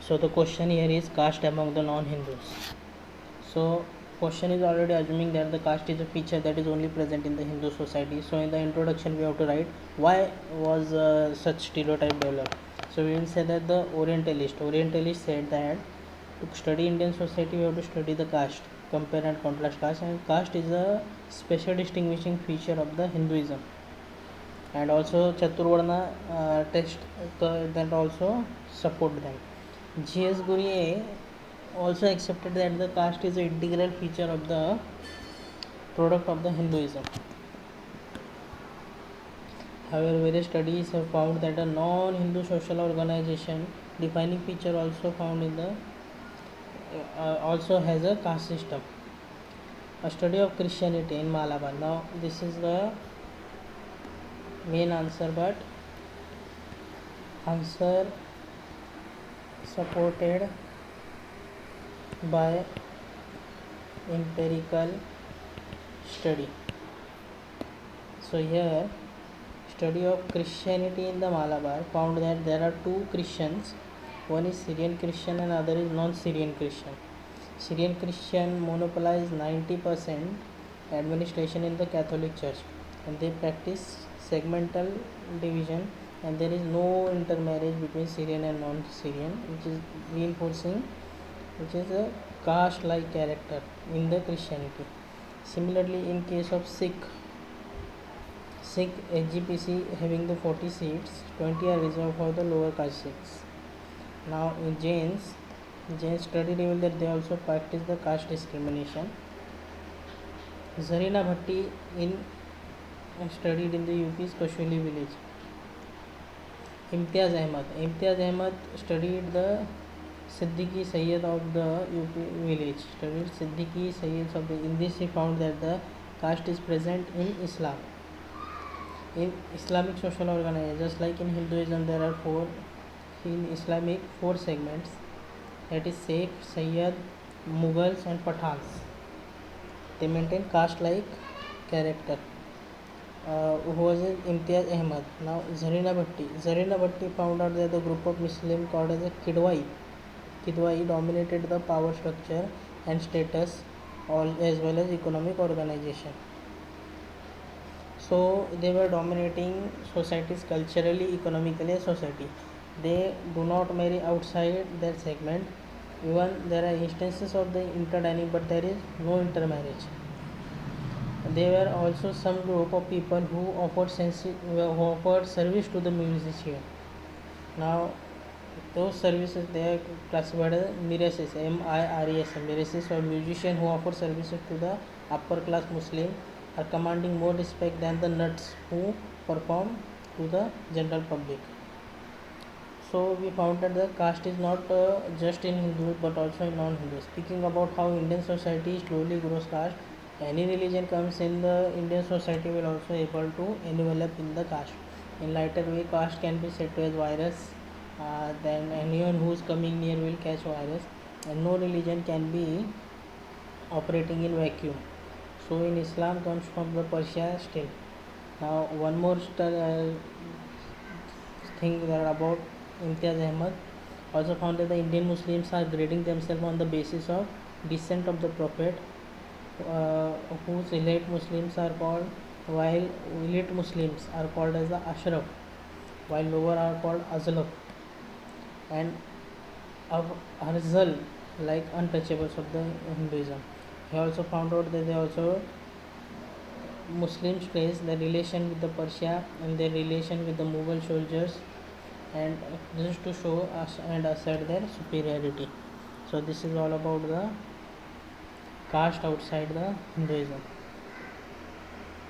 So the question here is caste among the non-Hindus. So question is already assuming that the caste is a feature that is only present in the Hindu society. So in the introduction we have to write why was such stereotype developed. So we will say that the Orientalist said that to study Indian society we have to study the caste, compare and contrast caste, and caste is a special distinguishing feature of the Hinduism. And also Chaturvarna text that also support them. G.S. Gurye also accepted that the caste is an integral feature of the product of the Hinduism. However, various studies have found that a non-Hindu social organization defining feature also found in the also has a caste system. A study of Christianity in Malabar. Now this is the main answer, but answer supported by empirical study. So here study of Christianity in the Malabar found that there are two Christians, one is Syrian Christian and other is non-Syrian Christian. Syrian Christian monopolize 90% administration in the Catholic Church, and they practice segmental division, and there is no intermarriage between Syrian and non-Syrian, which is reinforcing which is a caste-like character in the Christianity. Similarly, in case of Sikh HGPC having the 40 seats, 20 are reserved for the lower caste Sikhs. Now in Jains study revealed that they also practice the caste discrimination. Zarina Bhatti studied in the UP's Kashuli village. Imtiaz Ahmad studied the Siddiqui Sayyid of the UP village. In this he found that the caste is present in Islam. In Islamic social organization, just like in Hinduism, there are four segments, that is Sheikh, Sayyid, Mughals and Pathans. They maintain caste-like character. Who was Imtiaz Ahmad. Now Zarina Bhatti found out that the group of Muslims called as a Kidwai dominated the power structure and status as well as economic organization. So they were dominating societies culturally, economically as society. They do not marry outside their segment. Even there are instances of the interdining, but there is no intermarriage. There were also some group of people who offered service to the musician. Now those services they are classified as Mirasis, Mirasis, or musician who offer services to the upper class Muslim are commanding more respect than the nuts who perform to the general public. So we found that the caste is not just in Hindus but also in non-Hindus. Speaking about how Indian society slowly grows caste, any religion comes in the Indian society will also able to envelop in the caste. In lighter way, caste can be said to as virus. Then anyone who is coming near will catch virus, and no religion can be operating in vacuum. So in Islam comes from the Persia still. Now one more thing that about Imtiaz Ahmad also found that the Indian Muslims are grading themselves on the basis of descent of the Prophet, whose elite Muslims are called, while elite Muslims are called as the Ashraf, while lower are called Azlaf, and Arzal, like untouchables of the Hinduism. He also found out that they also Muslims trace their relation with the Persia and their relation with the Mughal soldiers, and this is to show us and assert their superiority. So this is all about the caste outside the Hinduism.